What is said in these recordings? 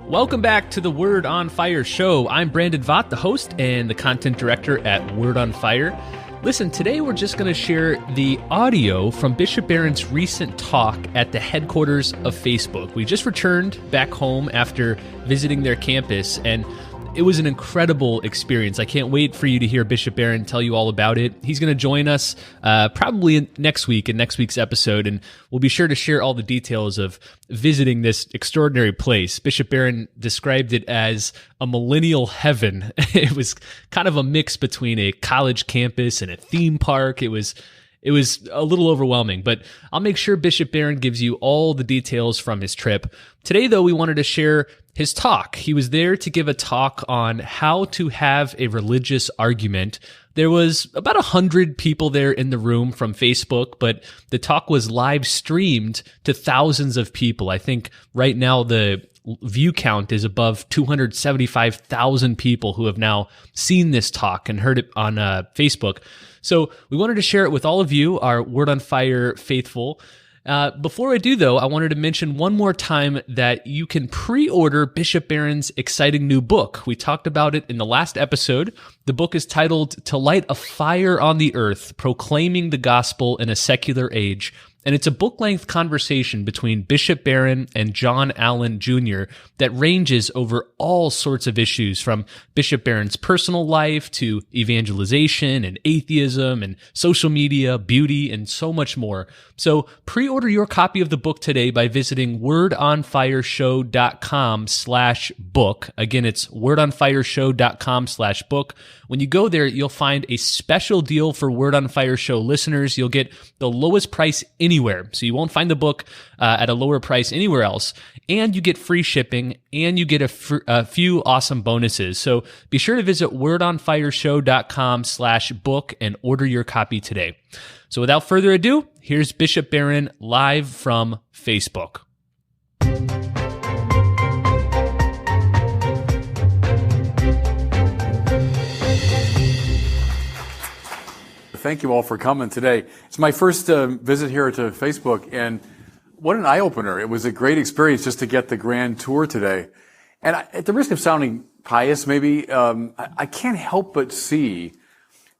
Welcome back to the Word on Fire show. I'm Brandon Vaught, the host and the content director at Word on Fire. Listen, today we're just going to share the audio from Bishop Barron's recent talk at the headquarters of Facebook. We just returned back home after visiting their campus, and it was an incredible experience. I can't wait for you to hear Bishop Barron tell you all about it. He's going to join us probably next week in next week's episode, and we'll be sure to share all the details of visiting this extraordinary place. Bishop Barron described it as a millennial heaven. It was kind of a mix between a college campus and a theme park. It was a little overwhelming, but I'll make sure Bishop Barron gives you all the details from his trip. Today, though, we wanted to share his talk. He was there to give a talk on how to have a religious argument. There was about 100 people there in the room from Facebook, but the talk was live streamed to thousands of people. I think right now the view count is above 275,000 people who have now seen this talk and heard it on Facebook. So we wanted to share it with all of you, our Word on Fire faithful. Before I do, though, I wanted to mention one more time that you can pre-order Bishop Barron's exciting new book. We talked about it in the last episode. The book is titled To Light a Fire on the Earth, Proclaiming the Gospel in a Secular Age. And it's a book-length conversation between Bishop Barron and John Allen Jr. that ranges over all sorts of issues, from Bishop Barron's personal life to evangelization and atheism and social media, beauty, and so much more. So pre-order your copy of the book today by visiting wordonfireshow.com/book. Again, it's wordonfireshow.com/book. When you go there, you'll find a special deal for Word on Fire show listeners. You'll get the lowest price anywhere. So you won't find the book at a lower price anywhere else. And you get free shipping, and you get a few awesome bonuses. So be sure to visit wordonfireshow.com/book and order your copy today. So without further ado, here's Bishop Barron live from Facebook. Thank you all for coming today. It's my first visit here to Facebook, and what an eye-opener. It was a great experience just to get the grand tour today. And at the risk of sounding pious, maybe, I can't help but see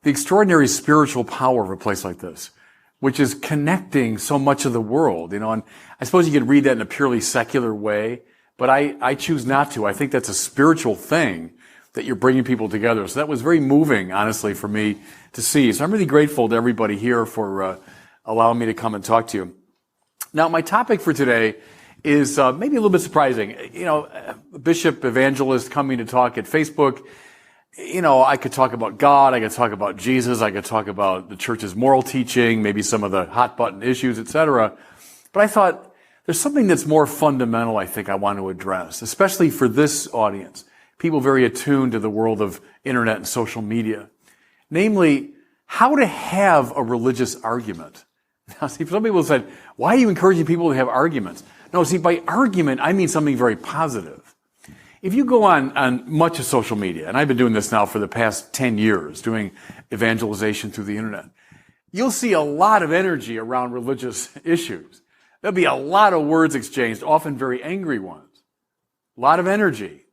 the extraordinary spiritual power of a place like this, which is connecting so much of the world, and I suppose you could read that in a purely secular way, but I choose not to. I think that's a spiritual thing that you're bringing people together. So that was very moving, honestly, for me to see. So I'm really grateful to everybody here for allowing me to come and talk to you. Now, my topic for today is maybe a little bit surprising. Bishop evangelist coming to talk at Facebook. I could talk about God, I could talk about Jesus, I could talk about the church's moral teaching, maybe some of the hot button issues, etc. But I thought there's something that's more fundamental I think I want to address, especially for this audience, people very attuned to the world of internet and social media. Namely, how to have a religious argument. Now, see, some people said, why are you encouraging people to have arguments? No, see, by argument, I mean something very positive. If you go on much of social media, and I've been doing this now for the past 10 years, doing evangelization through the internet, you'll see a lot of energy around religious issues. There'll be a lot of words exchanged, often very angry ones. A lot of energy.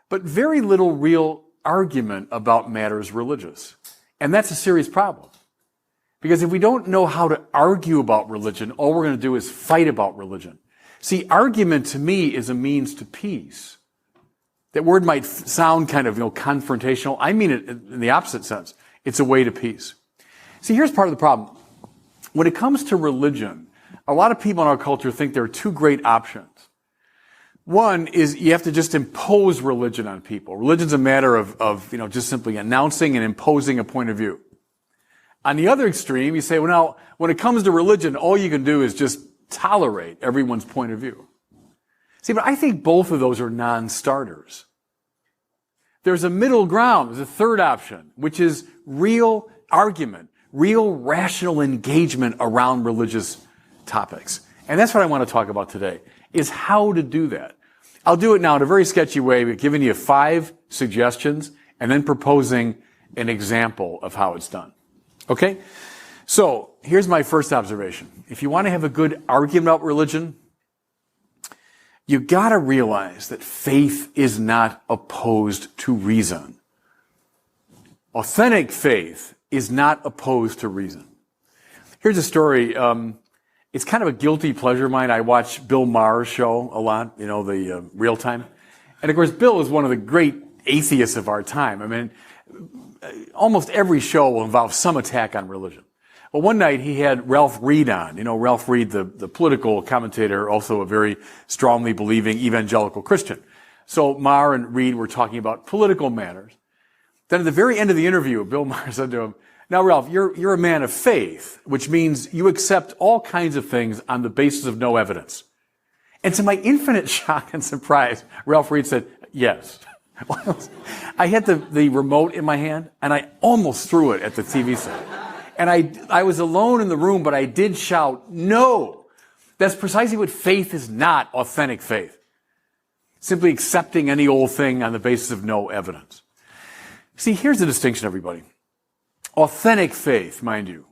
But very little real argument about matters religious. And that's a serious problem. Because if we don't know how to argue about religion, all we're going to do is fight about religion. See, argument to me is a means to peace. That word might sound kind of, confrontational. I mean it in the opposite sense. It's a way to peace. See, here's part of the problem. When it comes to religion, a lot of people in our culture think there are two great options. One is you have to just impose religion on people. Religion's a matter of just simply announcing and imposing a point of view. On the other extreme, you say, well, now, when it comes to religion, all you can do is just tolerate everyone's point of view. See, but I think both of those are non-starters. There's a middle ground. There's a third option, which is real argument, real rational engagement around religious topics. And that's what I want to talk about today, is how to do that. I'll do it now in a very sketchy way, but giving you 5 suggestions and then proposing an example of how it's done. Okay? So, here's my first observation. If you want to have a good argument about religion, you got to realize that faith is not opposed to reason. Authentic faith is not opposed to reason. Here's a story. It's kind of a guilty pleasure of mine. I watch Bill Maher's show a lot, the Real Time. And of course, Bill is one of the great atheists of our time. I mean, almost every show will involve some attack on religion. Well, one night he had Ralph Reed on. Ralph Reed, the political commentator, also a very strongly believing evangelical Christian. So Maher and Reed were talking about political matters. Then at the very end of the interview, Bill Maher said to him, "Now, Ralph, you're a man of faith, which means you accept all kinds of things on the basis of no evidence." And to my infinite shock and surprise, Ralph Reed said, "Yes." I had the remote in my hand, and I almost threw it at the TV set. And I was alone in the room, but I did shout, "No!" That's precisely what faith is not, authentic faith. Simply accepting any old thing on the basis of no evidence. See, here's the distinction, everybody. Authentic faith, mind you,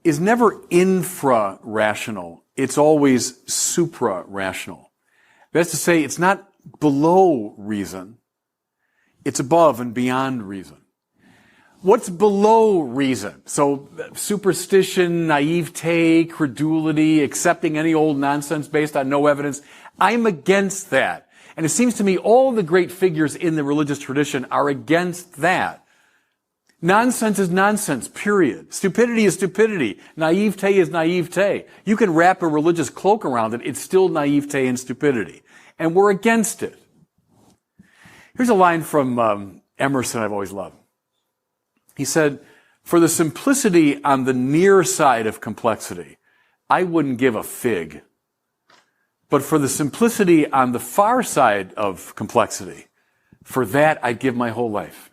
is never infra-rational. It's always supra-rational. That's to say, it's not below reason. It's above and beyond reason. What's below reason? So superstition, naivete, credulity, accepting any old nonsense based on no evidence. I'm against that. And it seems to me all the great figures in the religious tradition are against that. Nonsense is nonsense, period. Stupidity is stupidity. Naivete is naivete. You can wrap a religious cloak around it. It's still naivete and stupidity. And we're against it. Here's a line from Emerson I've always loved. He said, "For the simplicity on the near side of complexity, I wouldn't give a fig. But for the simplicity on the far side of complexity, for that I'd give my whole life."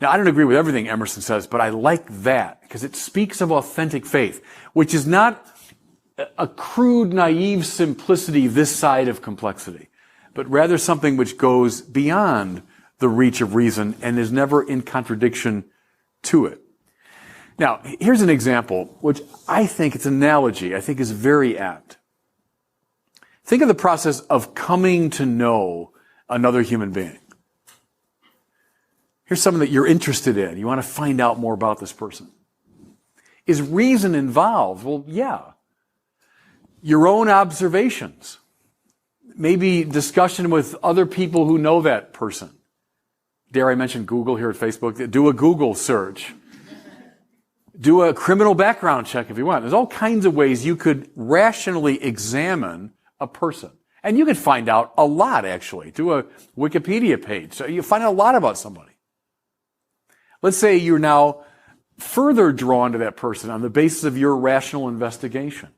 Now, I don't agree with everything Emerson says, but I like that because it speaks of authentic faith, which is not a crude, naive simplicity this side of complexity, but rather something which goes beyond the reach of reason and is never in contradiction to it. Now, here's an example, which I think it's an analogy, I think is very apt. Think of the process of coming to know another human being. Here's something that you're interested in. You want to find out more about this person. Is reason involved? Well, yeah. Your own observations. Maybe discussion with other people who know that person. Dare I mention Google here at Facebook? Do a Google search. Do a criminal background check if you want. There's all kinds of ways you could rationally examine a person. And you could find out a lot, actually. Do a Wikipedia page. So you find out a lot about somebody. Let's say you're now further drawn to that person on the basis of your rational investigation.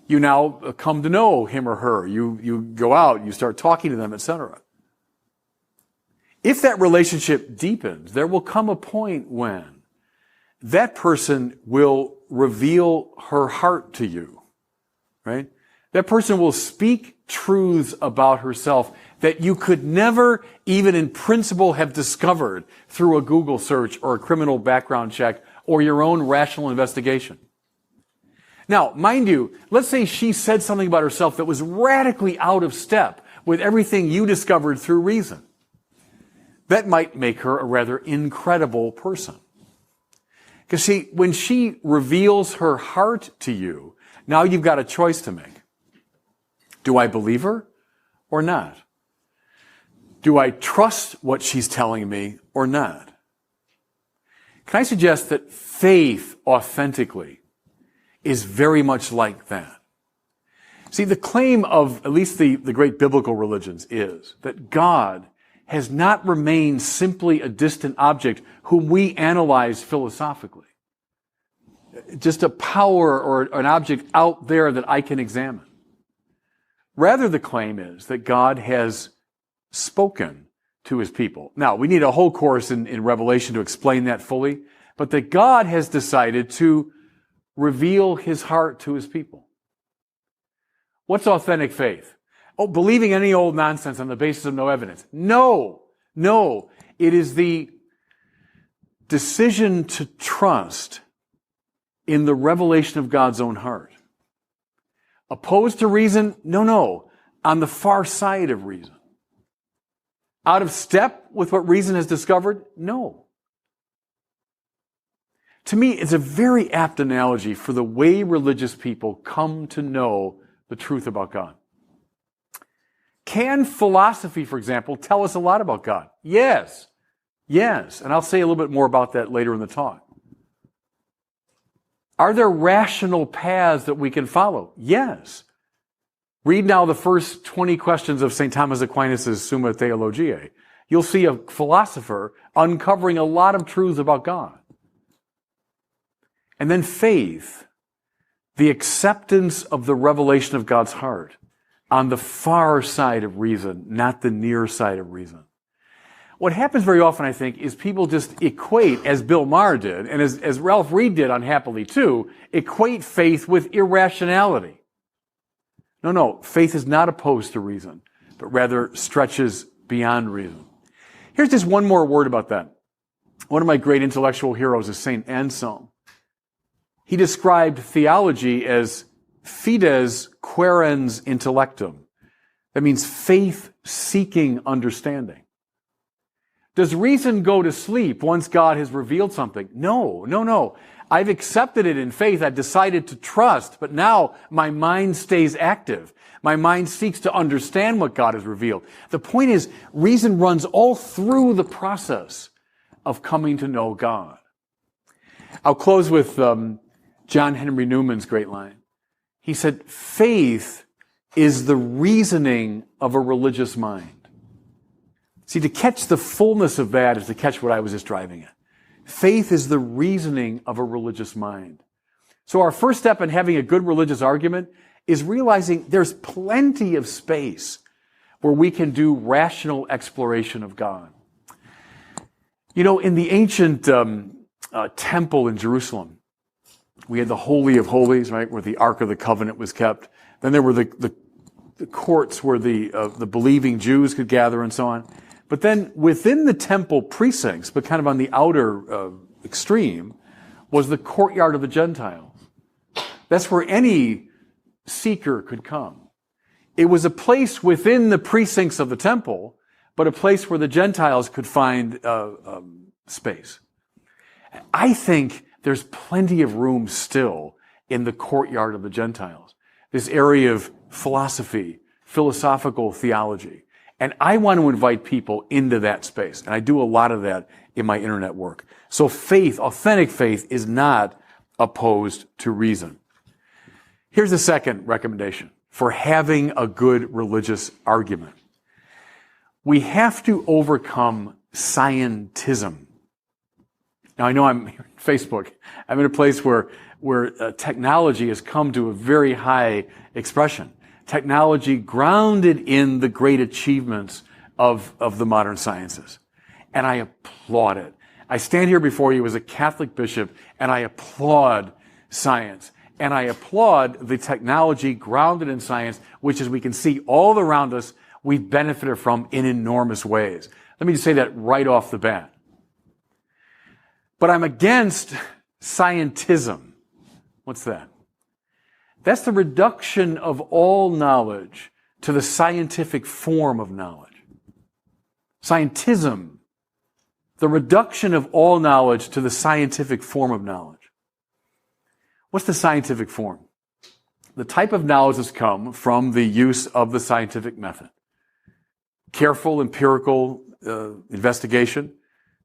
You now come to know him or her. You go out, you start talking to them, etc. If that relationship deepens, there will come a point when that person will reveal her heart to you, right? That person will speak truths about herself that you could never, even in principle, have discovered through a Google search or a criminal background check or your own rational investigation. Now, mind you, let's say she said something about herself that was radically out of step with everything you discovered through reason. That might make her a rather incredible person. Because see, when she reveals her heart to you, now you've got a choice to make. Do I believe her or not? Do I trust what she's telling me or not? Can I suggest that faith authentically is very much like that? See, the claim of at least the great biblical religions is that God has not remained simply a distant object whom we analyze philosophically. Just a power or an object out there that I can examine. Rather, the claim is that God has spoken to his people. Now, we need a whole course in Revelation to explain that fully, but that God has decided to reveal his heart to his people. What's authentic faith? Oh, believing any old nonsense on the basis of no evidence. No. It is the decision to trust in the revelation of God's own heart. Opposed to reason? No. on the far side of reason. Out of step with what reason has discovered? No. To me, it's a very apt analogy for the way religious people come to know the truth about God. Can philosophy, for example, tell us a lot about God? Yes. Yes. And I'll say a little bit more about that later in the talk. Are there rational paths that we can follow? Yes. Read now the first 20 questions of St. Thomas Aquinas' Summa Theologiae. You'll see a philosopher uncovering a lot of truths about God. And then faith, the acceptance of the revelation of God's heart on the far side of reason, not the near side of reason. What happens very often, I think, is people just equate, as Bill Maher did, and as Ralph Reed did unhappily too, equate faith with irrationality. No, faith is not opposed to reason, but rather stretches beyond reason. Here's just one more word about that. One of my great intellectual heroes is St. Anselm. He described theology as fides quaerens intellectum. That means faith seeking understanding. Does reason go to sleep once God has revealed something? No. I've accepted it in faith. I've decided to trust, but now my mind stays active. My mind seeks to understand what God has revealed. The point is, reason runs all through the process of coming to know God. I'll close with John Henry Newman's great line. He said, faith is the reasoning of a religious mind. See, to catch the fullness of that is to catch what I was just driving at. Faith is the reasoning of a religious mind. So our first step in having a good religious argument is realizing there's plenty of space where we can do rational exploration of God. You know, in the ancient temple in Jerusalem, we had the Holy of Holies, right, where the Ark of the Covenant was kept. Then there were the courts where the believing Jews could gather and so on. But then within the temple precincts, but kind of on the outer extreme, was the courtyard of the Gentiles. That's where any seeker could come. It was a place within the precincts of the temple, but a place where the Gentiles could find space. I think there's plenty of room still in the courtyard of the Gentiles. This area of philosophy, philosophical theology. And I want to invite people into that space. And I do a lot of that in my internet work. So faith, authentic faith, is not opposed to reason. Here's a second recommendation for having a good religious argument. We have to overcome scientism. Now, I know I'm here on Facebook. I'm in a place where technology has come to a very high expression. Technology grounded in the great achievements of the modern sciences. And I applaud it. I stand here before you as a Catholic bishop, and I applaud science. And I applaud the technology grounded in science, which, as we can see all around us, we've benefited from in enormous ways. Let me just say that right off the bat. But I'm against scientism. What's that? That's the reduction of all knowledge to the scientific form of knowledge. Scientism, the reduction of all knowledge to the scientific form of knowledge. What's the scientific form? The type of knowledge that's come from the use of the scientific method. Careful empirical investigation,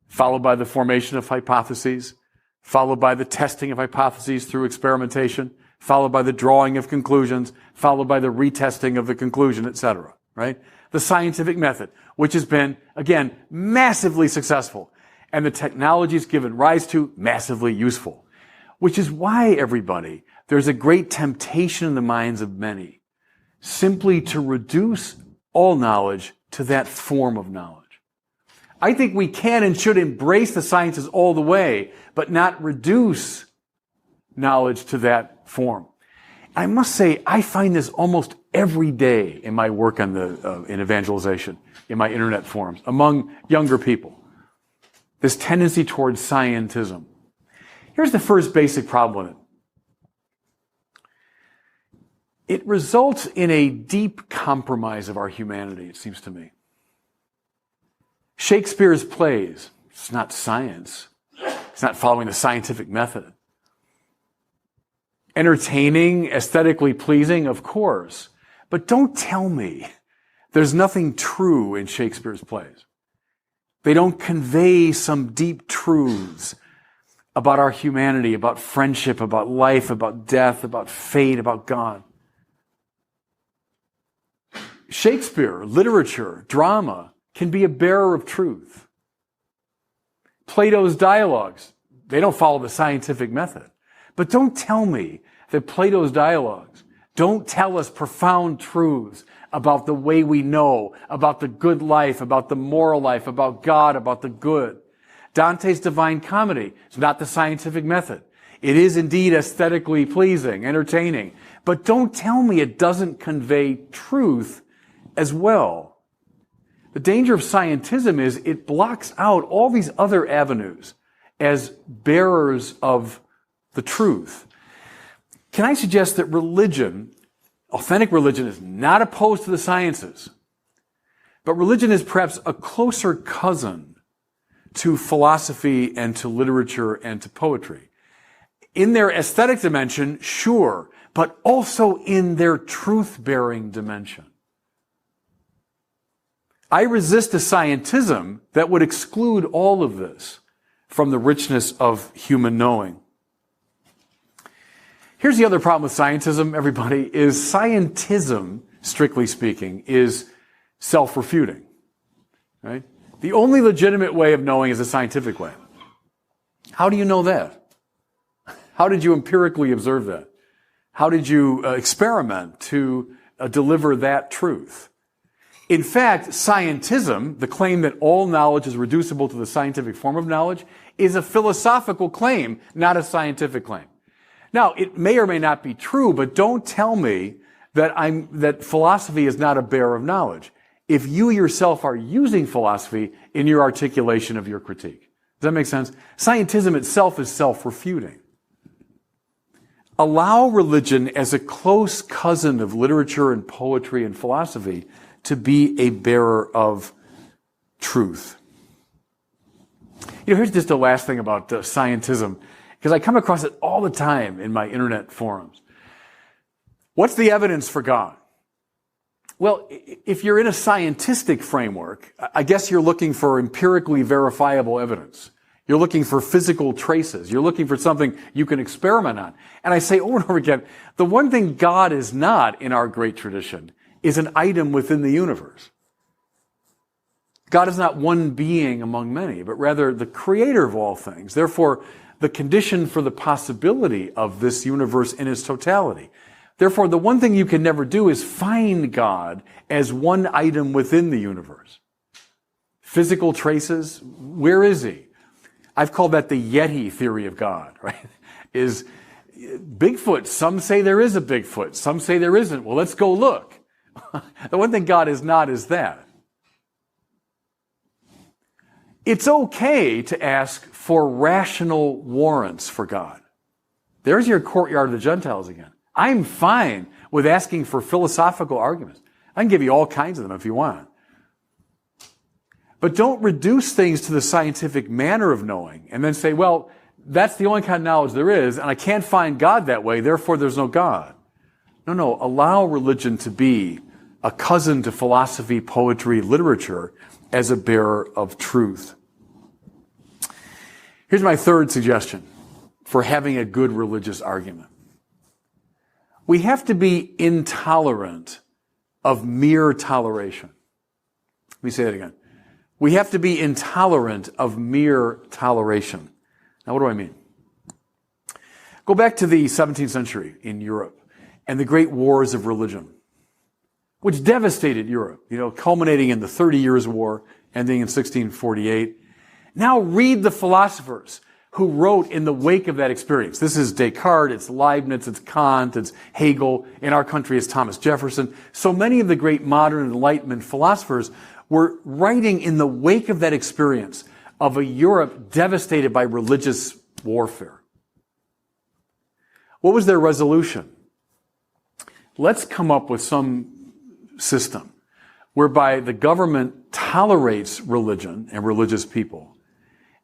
followed by the formation of hypotheses, followed by the testing of hypotheses through experimentation, followed by the drawing of conclusions, followed by the retesting of the conclusion, etc., right? The scientific method, which has been, again, massively successful, and the technologies given rise to, massively useful. Which is why, everybody, there's a great temptation in the minds of many, simply to reduce all knowledge to that form of knowledge. I think we can and should embrace the sciences all the way, but not reduce knowledge to that form. I must say, I find this almost every day in my work on in evangelization, in my internet forums, among younger people. This tendency towards scientism. Here's the first basic problem with it. it results in a deep compromise of our humanity, it seems to me. Shakespeare's plays, it's not science. It's not following the scientific method. Entertaining, aesthetically pleasing, of course. But don't tell me there's nothing true in Shakespeare's plays. They don't convey some deep truths about our humanity, about friendship, about life, about death, about fate, about God. Shakespeare, literature, drama can be a bearer of truth. Plato's dialogues, they don't follow the scientific method. But don't tell me that Plato's dialogues don't tell us profound truths about the way we know, about the good life, about the moral life, about God, about the good. Dante's Divine Comedy is not the scientific method. It is indeed aesthetically pleasing, entertaining. But don't tell me it doesn't convey truth as well. The danger of scientism is it blocks out all these other avenues as bearers of the truth. Can I suggest that religion, authentic religion, is not opposed to the sciences, but religion is perhaps a closer cousin to philosophy and to literature and to poetry. In their aesthetic dimension, sure, but also in their truth-bearing dimension. I resist a scientism that would exclude all of this from the richness of human knowing. Here's the other problem with scientism, everybody, is scientism, strictly speaking, is self-refuting, right? The only legitimate way of knowing is the scientific way. How do you know that? How did you empirically observe that? How did you experiment to deliver that truth? In fact, scientism, the claim that all knowledge is reducible to the scientific form of knowledge, is a philosophical claim, not a scientific claim. Now, it may or may not be true, but don't tell me that philosophy is not a bearer of knowledge if you yourself are using philosophy in your articulation of your critique. Does that make sense? Scientism itself is self-refuting. Allow religion as a close cousin of literature and poetry and philosophy to be a bearer of truth. You know, here's just the last thing about scientism, because I come across it all the time in my internet forums. What's the evidence for God? Well, if you're in a scientific framework, I guess you're looking for empirically verifiable evidence. You're looking for physical traces. You're looking for something you can experiment on. And I say over and over again, the one thing God is not in our great tradition is an item within the universe. God is not one being among many, but rather the creator of all things. Therefore, the condition for the possibility of this universe in its totality. Therefore, the one thing you can never do is find God as one item within the universe. Physical traces, where is he? I've called that the Yeti theory of God, right? Is Bigfoot. Some say there is a Bigfoot. Some say there isn't. Well, let's go look. The one thing God is not is that. It's okay to ask for rational warrants for God. There's your courtyard of the Gentiles again. I'm fine with asking for philosophical arguments. I can give you all kinds of them if you want. But don't reduce things to the scientific manner of knowing and then say, well, that's the only kind of knowledge there is, and I can't find God that way, therefore there's no God. No, allow religion to be a cousin to philosophy, poetry, literature as a bearer of truth. Here's my third suggestion for having a good religious argument. We have to be intolerant of mere toleration. Let me say that again. We have to be intolerant of mere toleration. Now, what do I mean? Go back to the 17th century in Europe and the great wars of religion, which devastated Europe, culminating in the 30 Years' War, ending in 1648. Now read the philosophers who wrote in the wake of that experience. This is Descartes, it's Leibniz, it's Kant, it's Hegel. In our country, it's Thomas Jefferson. So many of the great modern Enlightenment philosophers were writing in the wake of that experience of a Europe devastated by religious warfare. What was their resolution? let's come up with some system whereby the government tolerates religion and religious people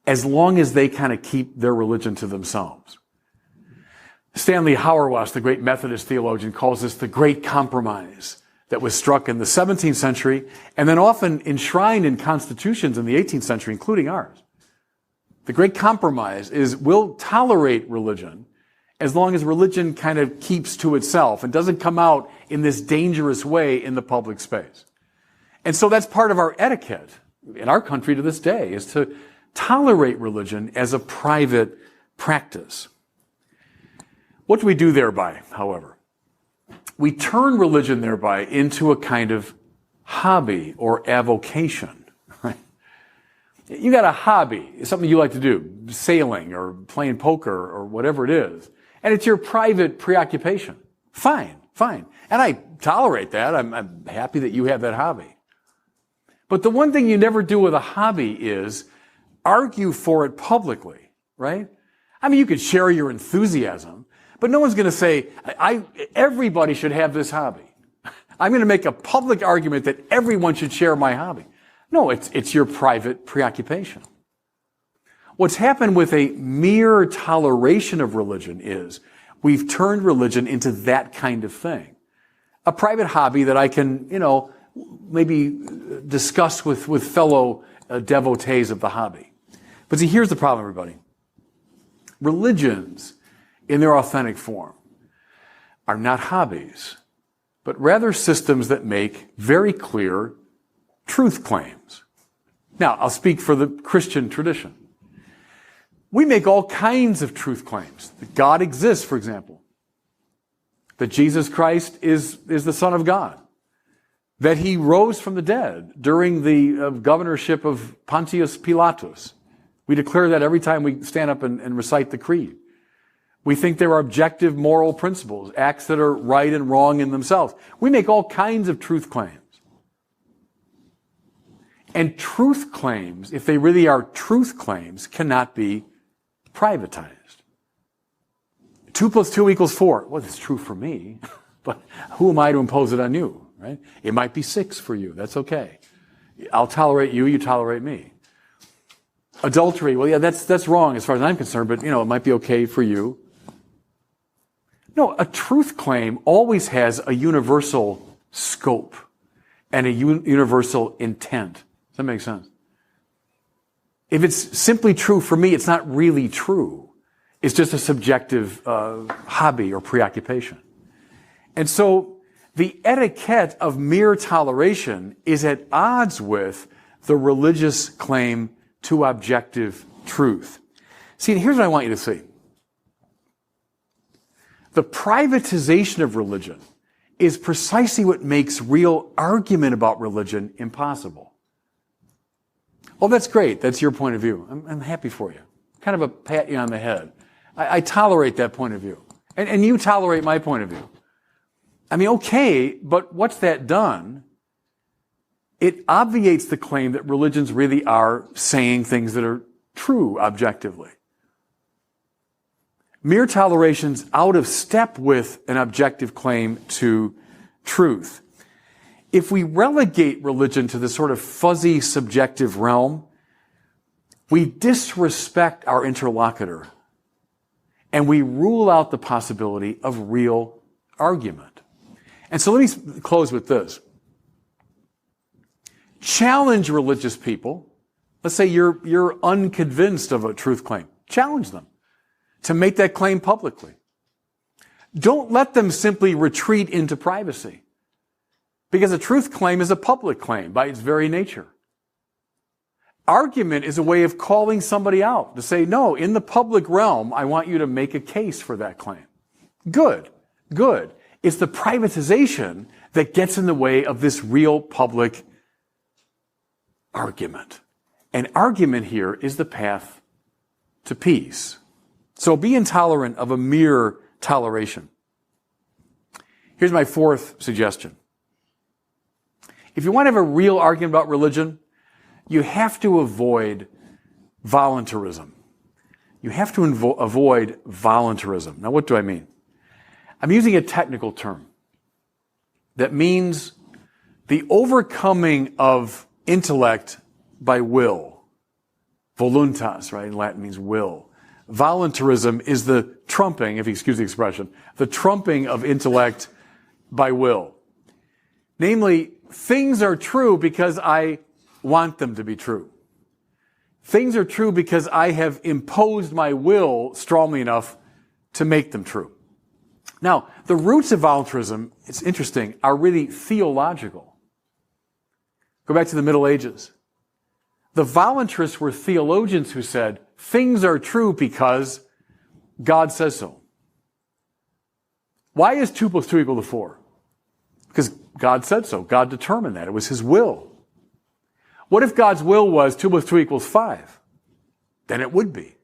as long as they kind of keep their religion to themselves. Stanley Hauerwas, the great Methodist theologian, calls this the Great Compromise that was struck in the 17th century and then often enshrined in constitutions in the 18th century, including ours. The Great Compromise is we'll tolerate religion as long as religion kind of keeps to itself and doesn't come out in this dangerous way in the public space. And so that's part of our etiquette in our country to this day, is to tolerate religion as a private practice. What do we do thereby, however? We turn religion thereby into a kind of hobby or avocation. Right? You got a hobby, it's something you like to do, sailing or playing poker or whatever it is, and it's your private preoccupation. Fine. And I tolerate that. I'm happy that you have that hobby. But the one thing you never do with a hobby is argue for it publicly, right? I mean, you could share your enthusiasm, but no one's going to say, everybody should have this hobby. I'm going to make a public argument that everyone should share my hobby. No, it's your private preoccupation. What's happened with a mere toleration of religion is we've turned religion into that kind of thing. A private hobby that I can, maybe discuss with fellow devotees of the hobby. But see, here's the problem, everybody. Religions, in their authentic form, are not hobbies, but rather systems that make very clear truth claims. Now, I'll speak for the Christian tradition. We make all kinds of truth claims. That God exists, for example. That Jesus Christ is the Son of God. That he rose from the dead during the governorship of Pontius Pilatus. We declare that every time we stand up and recite the creed. We think there are objective moral principles, acts that are right and wrong in themselves. We make all kinds of truth claims. And truth claims, if they really are truth claims, cannot be privatized. 2 + 2 = 4. Well, it's true for me, but who am I to impose it on you, right? It might be 6 for you. That's okay. I'll tolerate you, you tolerate me. Adultery, well, yeah, that's wrong as far as I'm concerned, but, it might be okay for you. No, a truth claim always has a universal scope and a universal intent. Does that make sense? If it's simply true for me, it's not really true. It's just a subjective hobby or preoccupation. And so the etiquette of mere toleration is at odds with the religious claim to objective truth. See, here's what I want you to see. The privatization of religion is precisely what makes real argument about religion impossible. Oh, that's great. That's your point of view. I'm happy for you. Kind of a pat you on the head. I tolerate that point of view. And you tolerate my point of view. I mean, okay, but what's that done? It obviates the claim that religions really are saying things that are true objectively. Mere toleration's out of step with an objective claim to truth. If we relegate religion to this sort of fuzzy subjective realm, we disrespect our interlocutor and we rule out the possibility of real argument. And so let me close with this. Challenge religious people. Let's say you're unconvinced of a truth claim. Challenge them to make that claim publicly. Don't let them simply retreat into privacy, because a truth claim is a public claim by its very nature. Argument is a way of calling somebody out to say, no, in the public realm, I want you to make a case for that claim. Good. It's the privatization that gets in the way of this real public argument. And argument here is the path to peace. So be intolerant of a mere toleration. Here's my fourth suggestion. If you want to have a real argument about religion, you have to avoid voluntarism. You have to avoid voluntarism. Now, what do I mean? I'm using a technical term. that means the overcoming of intellect by will. Voluntas, right, in Latin means will. Voluntarism is the trumping, if you excuse the expression, the trumping of intellect by will. Namely, things are true because I want them to be true. Things are true because I have imposed my will strongly enough to make them true. Now, the roots of voluntarism, it's interesting, are really theological. Go back to the Middle Ages. The voluntarists were theologians who said, things are true because God says so. Why is 2 plus 2 equal to 4? Because God said so. God determined that. It was His will. What if God's will was 2 plus 2 equals 5? Then it would be.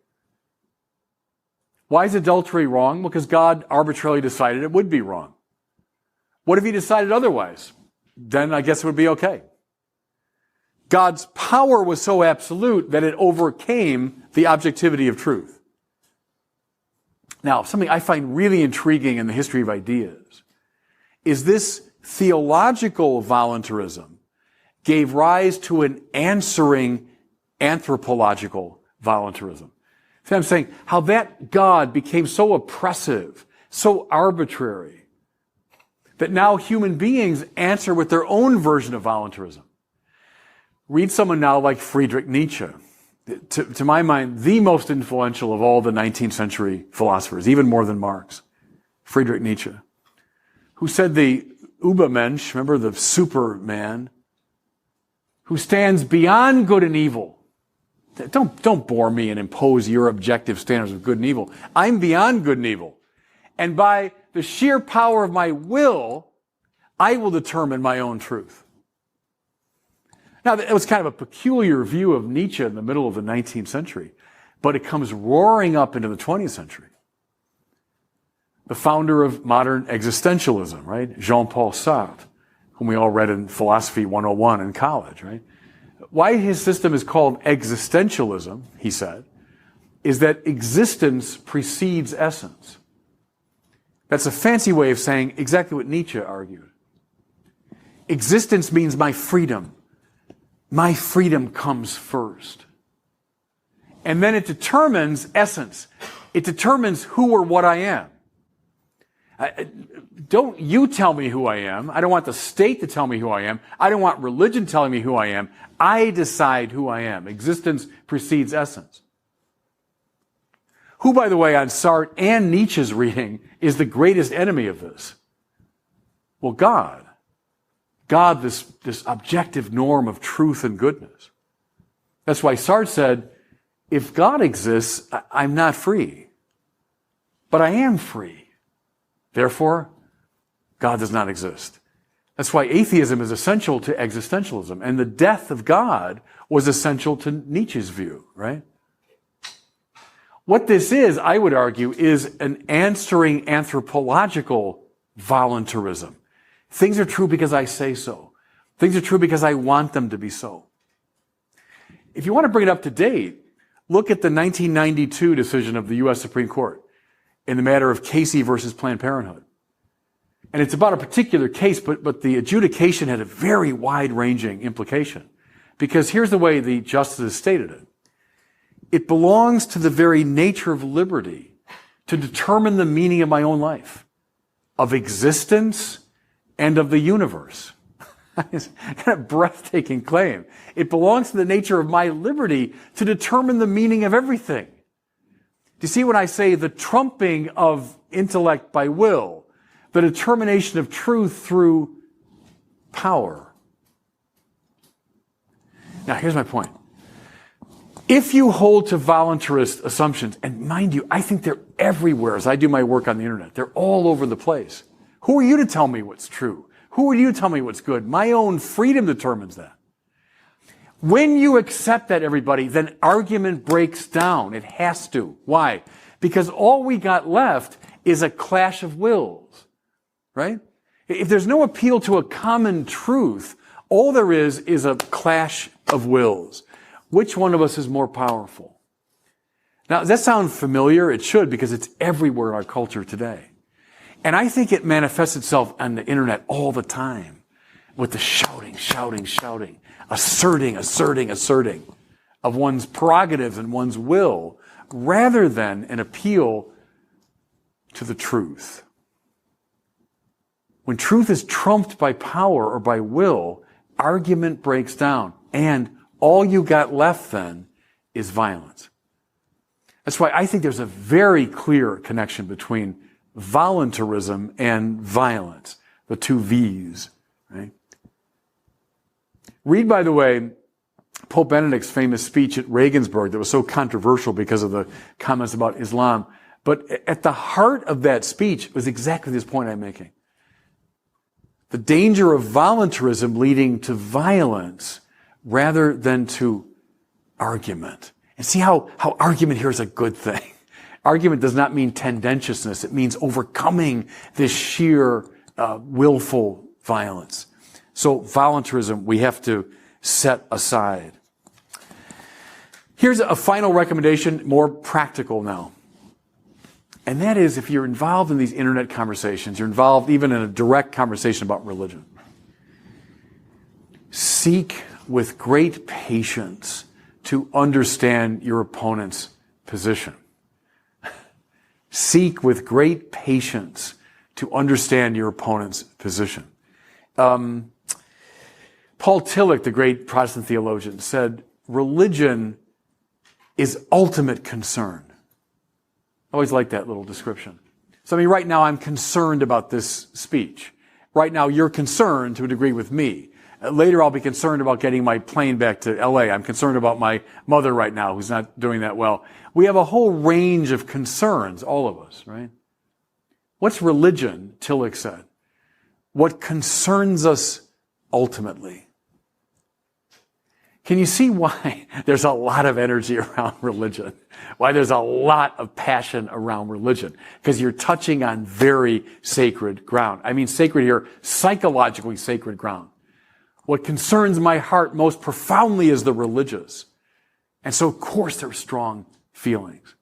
Why is adultery wrong? Because God arbitrarily decided it would be wrong. What if He decided otherwise? Then I guess it would be okay. God's power was so absolute that it overcame the objectivity of truth. Now, something I find really intriguing in the history of ideas is this theological voluntarism gave rise to an answering anthropological voluntarism. See what I'm saying? How that God became so oppressive, so arbitrary, that now human beings answer with their own version of voluntarism. Read someone now like Friedrich Nietzsche. To my mind, the most influential of all the 19th century philosophers, even more than Marx. Friedrich Nietzsche, who said the Übermensch, remember the Superman, who stands beyond good and evil. Don't bore me and impose your objective standards of good and evil. I'm beyond good and evil. And by the sheer power of my will, I will determine my own truth. Now, it was kind of a peculiar view of Nietzsche in the middle of the 19th century, but it comes roaring up into the 20th century. The founder of modern existentialism, right? Jean-Paul Sartre, whom we all read in Philosophy 101 in college, right? Why his system is called existentialism, he said, is that existence precedes essence. That's a fancy way of saying exactly what Nietzsche argued. Existence means my freedom. My freedom comes first. And then it determines essence. It determines who or what I am. Don't you tell me who I am. I don't want the state to tell me who I am. I don't want religion telling me who I am. I decide who I am. Existence precedes essence. Who, by the way, on Sartre and Nietzsche's reading, is the greatest enemy of this? Well, God. God, this objective norm of truth and goodness. That's why Sartre said, if God exists, I'm not free. But I am free. Therefore, God does not exist. That's why atheism is essential to existentialism. And the death of God was essential to Nietzsche's view, right? What this is, I would argue, is an answering anthropological voluntarism. Things are true because I say so. Things are true because I want them to be so. If you want to bring it up to date, look at the 1992 decision of the U.S. Supreme Court in the matter of Casey versus Planned Parenthood. And it's about a particular case, but the adjudication had a very wide-ranging implication. Because here's the way the justices stated it. It belongs to the very nature of liberty to determine the meaning of my own life, of existence, and of the universe. It's kind of breathtaking claim. It belongs to the nature of my liberty to determine the meaning of everything. Do you see when I say the trumping of intellect by will, the determination of truth through power? Now, here's my point. If you hold to voluntarist assumptions, and mind you, I think they're everywhere as I do my work on the internet. They're all over the place. Who are you to tell me what's true? Who are you to tell me what's good? My own freedom determines that. When you accept that, everybody, then argument breaks down. It has to. Why? Because all we got left is a clash of wills, right? If there's no appeal to a common truth, all there is a clash of wills. Which one of us is more powerful? Now, does that sound familiar? It should, because it's everywhere in our culture today. And I think it manifests itself on the internet all the time with the shouting, asserting of one's prerogatives and one's will, rather than an appeal to the truth. When truth is trumped by power or by will, argument breaks down, and all you got left then is violence. That's why I think there's a very clear connection between voluntarism and violence, the two V's, right? Read, by the way, Pope Benedict's famous speech at Regensburg that was so controversial because of the comments about Islam. But at the heart of that speech was exactly this point I'm making. The danger of voluntarism leading to violence rather than to argument. And see how argument here is a good thing. Argument does not mean tendentiousness. It means overcoming this sheer willful violence. So voluntarism we have to set aside. Here's a final recommendation, more practical now. And that is, if you're involved in these internet conversations, you're involved even in a direct conversation about religion, seek with great patience to understand your opponent's position. Seek with great patience to understand your opponent's position. Paul Tillich, the great Protestant theologian, said, religion is ultimate concern. I always like that little description. So, right now I'm concerned about this speech. Right now you're concerned to a degree with me. Later I'll be concerned about getting my plane back to LA. I'm concerned about my mother right now who's not doing that well. We have a whole range of concerns, all of us, right? What's religion, Tillich said? What concerns us ultimately. Can you see why there's a lot of energy around religion? Why there's a lot of passion around religion? Because you're touching on very sacred ground. I mean sacred here, psychologically sacred ground. What concerns my heart most profoundly is the religious. And so, of course, there are strong feelings.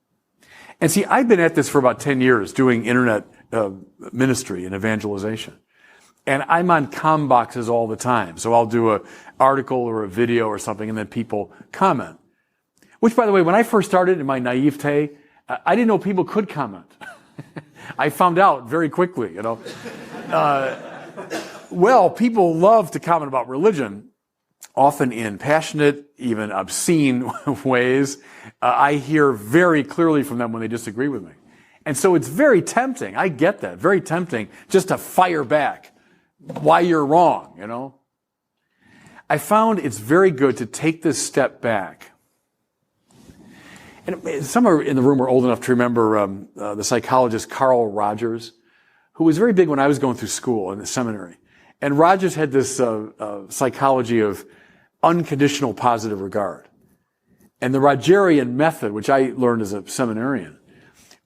And see, I've been at this for about 10 years doing internet ministry and evangelization. And I'm on comm boxes all the time. So I'll do an article or a video or something, and then people comment. Which, by the way, when I first started in my naivete, I didn't know people could comment. I found out very quickly, Well, people love to comment about religion, often in passionate, even obscene ways. I hear very clearly from them when they disagree with me. And so it's very tempting, I get that, very tempting just to fire back why you're wrong, I found it's very good to take this step back. And some in the room are old enough to remember the psychologist Carl Rogers, who was very big when I was going through school in the seminary. And Rogers had this psychology of unconditional positive regard. And the Rogerian method, which I learned as a seminarian,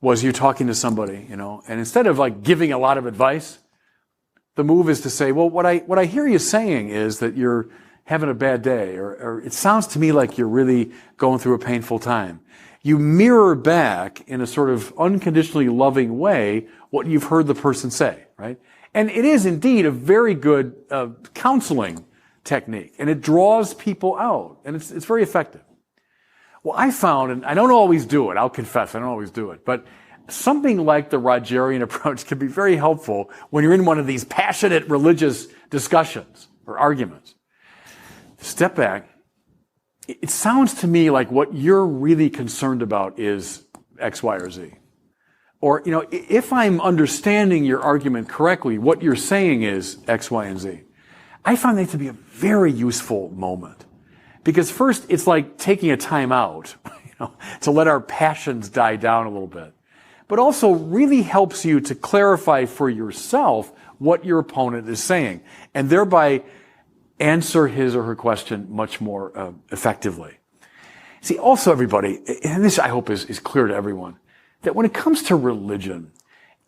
was you talking to somebody, and instead of giving a lot of advice, the move is to say, well, what I hear you saying is that you're having a bad day, or it sounds to me like you're really going through a painful time. You mirror back in a sort of unconditionally loving way what you've heard the person say, right? And it is indeed a very good counseling technique, and it draws people out, and it's very effective. Well, I found, and I don't always do it, I'll confess, I don't always do it, but something like the Rogerian approach can be very helpful when you're in one of these passionate religious discussions or arguments. Step back. It sounds to me like what you're really concerned about is X, Y, or Z. Or, if I'm understanding your argument correctly, what you're saying is X, Y, and Z. I find that to be a very useful moment. Because first, it's like taking a time out, to let our passions die down a little bit. But also really helps you to clarify for yourself what your opponent is saying, and thereby answer his or her question much more effectively. See, also everybody, and this I hope is clear to everyone, that when it comes to religion,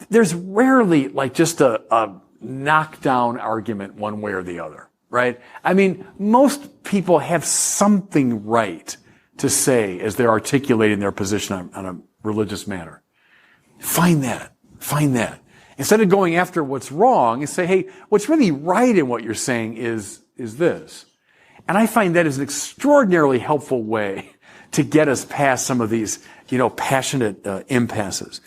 there's rarely just a knockdown argument one way or the other, right? I mean, most people have something right to say as they're articulating their position on a religious matter. Find that. Instead of going after what's wrong, you say, hey, what's really right in what you're saying is this. And I find that is an extraordinarily helpful way to get us past some of these, passionate impasses.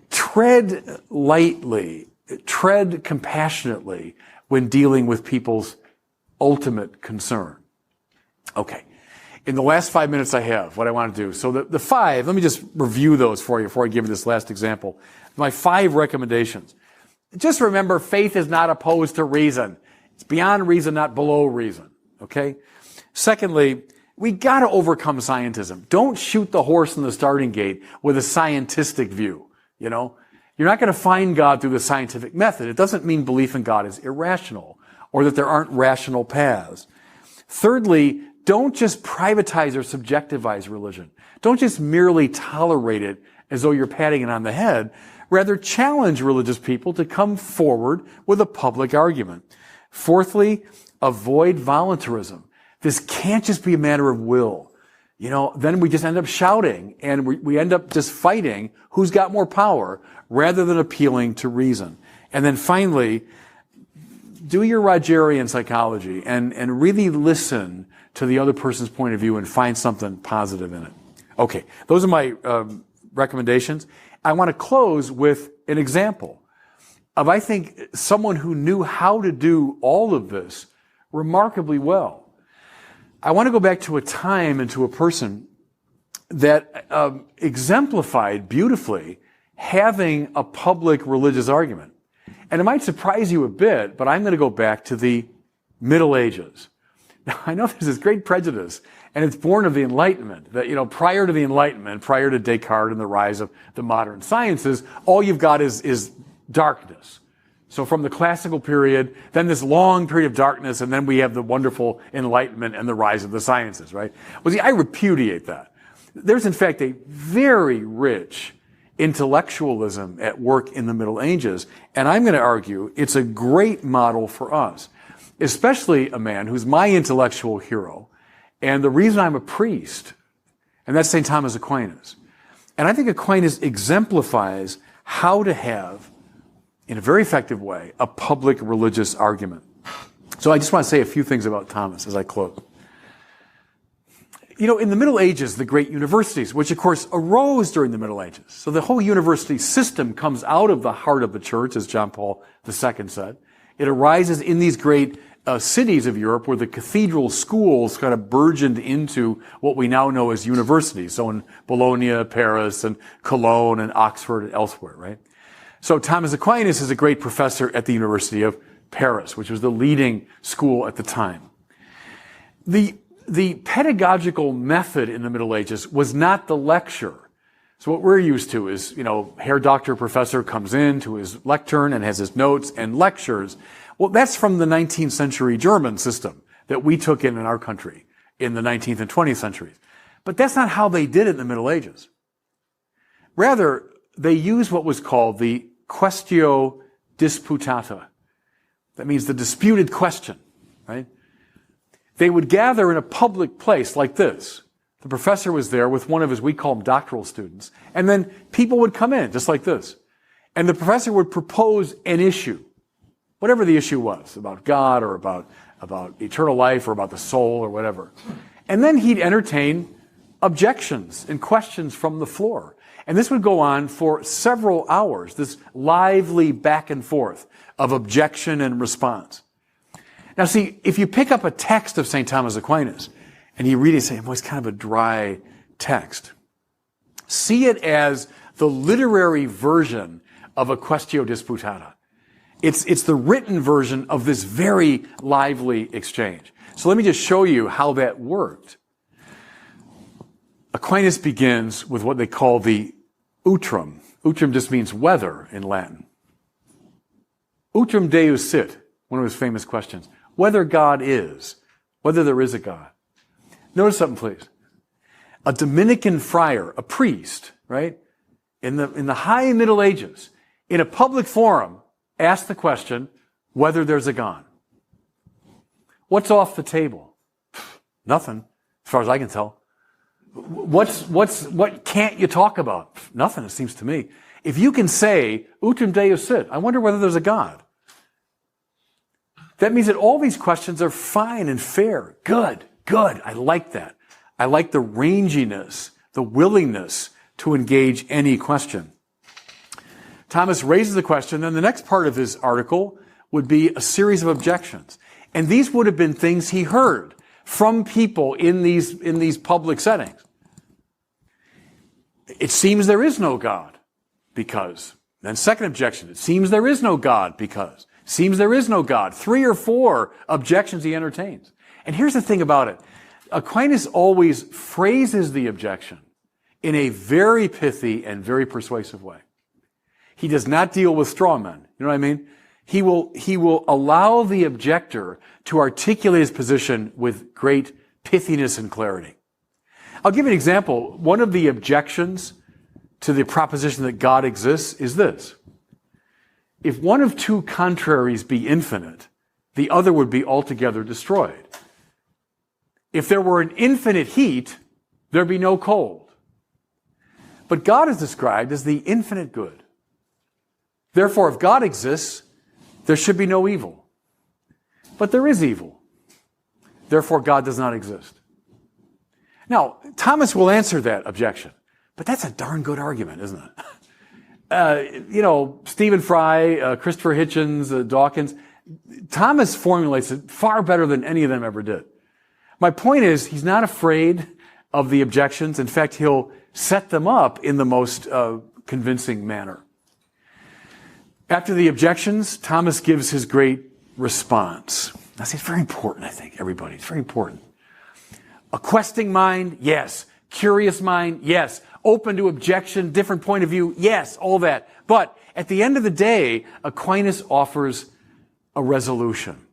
Tread lightly, tread compassionately when dealing with people's ultimate concern. Okay. In the last 5 minutes I have, what I want to do. So the 5, let me just review those for you before I give you this last example. My 5 recommendations. Just remember, faith is not opposed to reason. It's beyond reason, not below reason. Okay? Secondly, we got to overcome scientism. Don't shoot the horse in the starting gate with a scientistic view. You're not going to find God through the scientific method. It doesn't mean belief in God is irrational or that there aren't rational paths. Thirdly, don't just privatize or subjectivize religion. Don't just merely tolerate it as though you're patting it on the head. Rather, challenge religious people to come forward with a public argument. Fourthly, avoid voluntarism. This can't just be a matter of will. Then we just end up shouting and we end up just fighting who's got more power rather than appealing to reason. And then finally, do your Rogerian psychology and really listen to the other person's point of view and find something positive in it. Okay, those are my recommendations. I want to close with an example of, I think, someone who knew how to do all of this remarkably well. I want to go back to a time and to a person that exemplified beautifully having a public religious argument. And it might surprise you a bit, but I'm going to go back to the Middle Ages. Now, I know there's this great prejudice, and it's born of the Enlightenment, that, prior to the Enlightenment, prior to Descartes and the rise of the modern sciences, all you've got is darkness. So from the classical period, then this long period of darkness, and then we have the wonderful Enlightenment and the rise of the sciences, right? Well, see, I repudiate that. There's, in fact, a very rich intellectualism at work in the Middle Ages, and I'm going to argue it's a great model for us, especially a man who's my intellectual hero, and the reason I'm a priest, and that's St. Thomas Aquinas. And I think Aquinas exemplifies how to have, in a very effective way, a public religious argument. So I just want to say a few things about Thomas as I close. In the Middle Ages, the great universities, which of course arose during the Middle Ages. So the whole university system comes out of the heart of the church, as John Paul II said. It arises in these great cities of Europe where the cathedral schools kind of burgeoned into what we now know as universities. So in Bologna, Paris, and Cologne, and Oxford, and elsewhere, right? So Thomas Aquinas is a great professor at the University of Paris, which was the leading school at the time. The pedagogical method in the Middle Ages was not the lecture. So what we're used to is, Herr Doctor Professor comes in to his lectern and has his notes and lectures. Well, that's from the 19th century German system that we took in our country in the 19th and 20th centuries. But that's not how they did it in the Middle Ages. Rather, they used what was called the quaestio disputata. That means the disputed question, right? They would gather in a public place like this. The professor was there with one of his, we call them doctoral students, and then people would come in just like this. And the professor would propose an issue, whatever the issue was, about God or about eternal life or about the soul or whatever. And then he'd entertain objections and questions from the floor. And this would go on for several hours, this lively back and forth of objection and response. Now see, if you pick up a text of St. Thomas Aquinas and you read it and say, well, it's kind of a dry text, see it as the literary version of a quaestio disputata. It's the written version of this very lively exchange. So let me just show you how that worked. Aquinas begins with what they call the utrum. Utrum just means whether in Latin. Utrum Deus sit, one of his famous questions. Whether God is, whether there is a God. Notice something, please. A Dominican friar, a priest, right, in the high Middle Ages, in a public forum, asked the question whether there's a God. What's off the table? Nothing, as far as I can tell. What can't you talk about? Nothing, it seems to me. If you can say, Utrum Deus sit, I wonder whether there's a God. That means that all these questions are fine and fair. Good. I like that. I like the ranginess, the willingness to engage any question. Thomas raises the question, then the next part of his article would be a series of objections. And these would have been things he heard from people in these public settings. It seems there is no God because. Then second objection, it seems there is no God because. Seems there is no God. 3 or 4 objections he entertains. And here's the thing about it. Aquinas always phrases the objection in a very pithy and very persuasive way. He does not deal with straw men. You know what I mean? He will allow the objector to articulate his position with great pithiness and clarity. I'll give you an example. One of the objections to the proposition that God exists is this. If one of 2 contraries be infinite, the other would be altogether destroyed. If there were an infinite heat, there'd be no cold. But God is described as the infinite good. Therefore, if God exists, there should be no evil. But there is evil. Therefore, God does not exist. Now, Thomas will answer that objection, but that's a darn good argument, isn't it? Stephen Fry, Christopher Hitchens, Dawkins, Thomas formulates it far better than any of them ever did. My point is, he's not afraid of the objections. In fact, he'll set them up in the most convincing manner. After the objections, Thomas gives his great response. Now, see, it's very important, I think, everybody. It's very important. A questing mind, yes. Curious mind, yes. Open to objection, different point of view, yes, all that. But at the end of the day, Aquinas offers a resolution.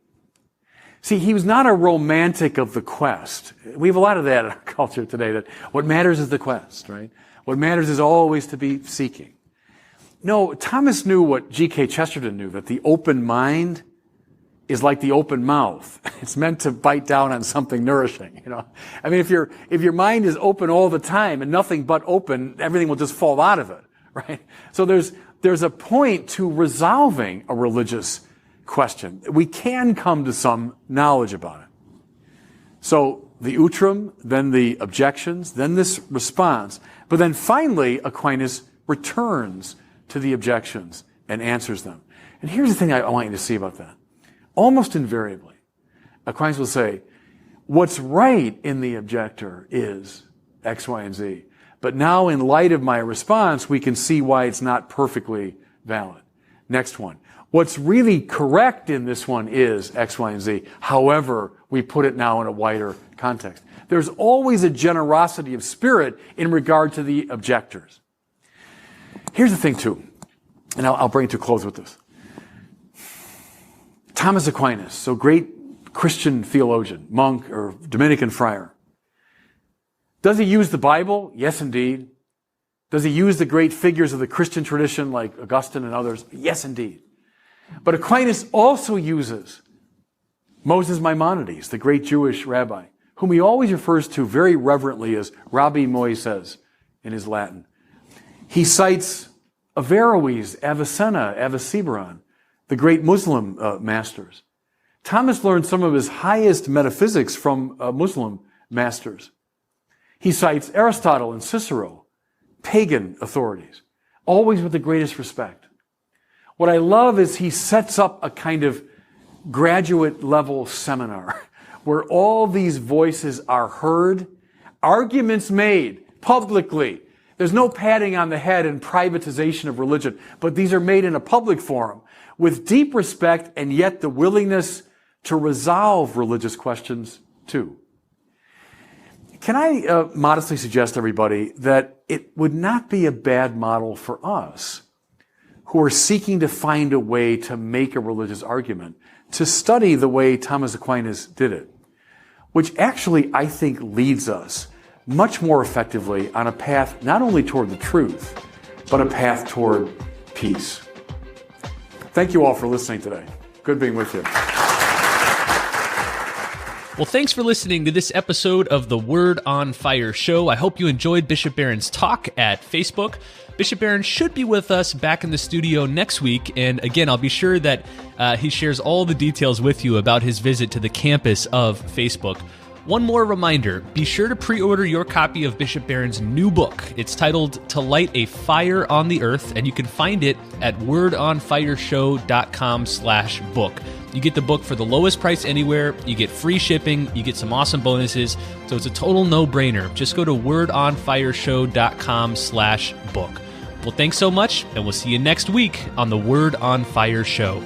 See, he was not a romantic of the quest. We have a lot of that in our culture today, that what matters is the quest, right? What matters is always to be seeking. No, Thomas knew what G.K. Chesterton knew, that the open mind is like the open mouth. It's meant to bite down on something nourishing, you know. I mean, if your mind is open all the time and nothing but open, everything will just fall out of it, right? So there's a point to resolving a religious question. We can come to some knowledge about it. So the utrum, then the objections, then this response, but then finally Aquinas returns to the objections and answers them. And here's the thing I want you to see about that. Almost invariably, Aquinas will say, what's right in the objector is X, Y, and Z. But now in light of my response, we can see why it's not perfectly valid. Next one. What's really correct in this one is X, Y, and Z. However, we put it now in a wider context. There's always a generosity of spirit in regard to the objectors. Here's the thing, too, and I'll bring it to a close with this. Thomas Aquinas, so great Christian theologian, monk, or Dominican friar. Does he use the Bible? Yes, indeed. Does he use the great figures of the Christian tradition like Augustine and others? Yes, indeed. But Aquinas also uses Moses Maimonides, the great Jewish rabbi, whom he always refers to very reverently as Rabbi Moises in his Latin. He cites Averroes, Avicenna, Avicebron, the great Muslim masters. Thomas learned some of his highest metaphysics from Muslim masters. He cites Aristotle and Cicero, pagan authorities, always with the greatest respect. What I love is he sets up a kind of graduate level seminar where all these voices are heard, arguments made publicly. There's no patting on the head and privatization of religion, but these are made in a public forum with deep respect and yet the willingness to resolve religious questions too. Can I modestly suggest, everybody, that it would not be a bad model for us who are seeking to find a way to make a religious argument to study the way Thomas Aquinas did it, which actually, I think, leads us much more effectively on a path not only toward the truth, but a path toward peace. Thank you all for listening today. Good being with you. Well, thanks for listening to this episode of the Word on Fire show. I hope you enjoyed Bishop Barron's talk at Facebook. Bishop Barron should be with us back in the studio next week. And again, I'll be sure that he shares all the details with you about his visit to the campus of Facebook. One more reminder, be sure to pre-order your copy of Bishop Barron's new book. It's titled To Light a Fire on the Earth, and you can find it at wordonfireshow.com/book. You get the book for the lowest price anywhere, you get free shipping, you get some awesome bonuses, so it's a total no-brainer. Just go to wordonfireshow.com/book. Well, thanks so much, and we'll see you next week on the Word on Fire show.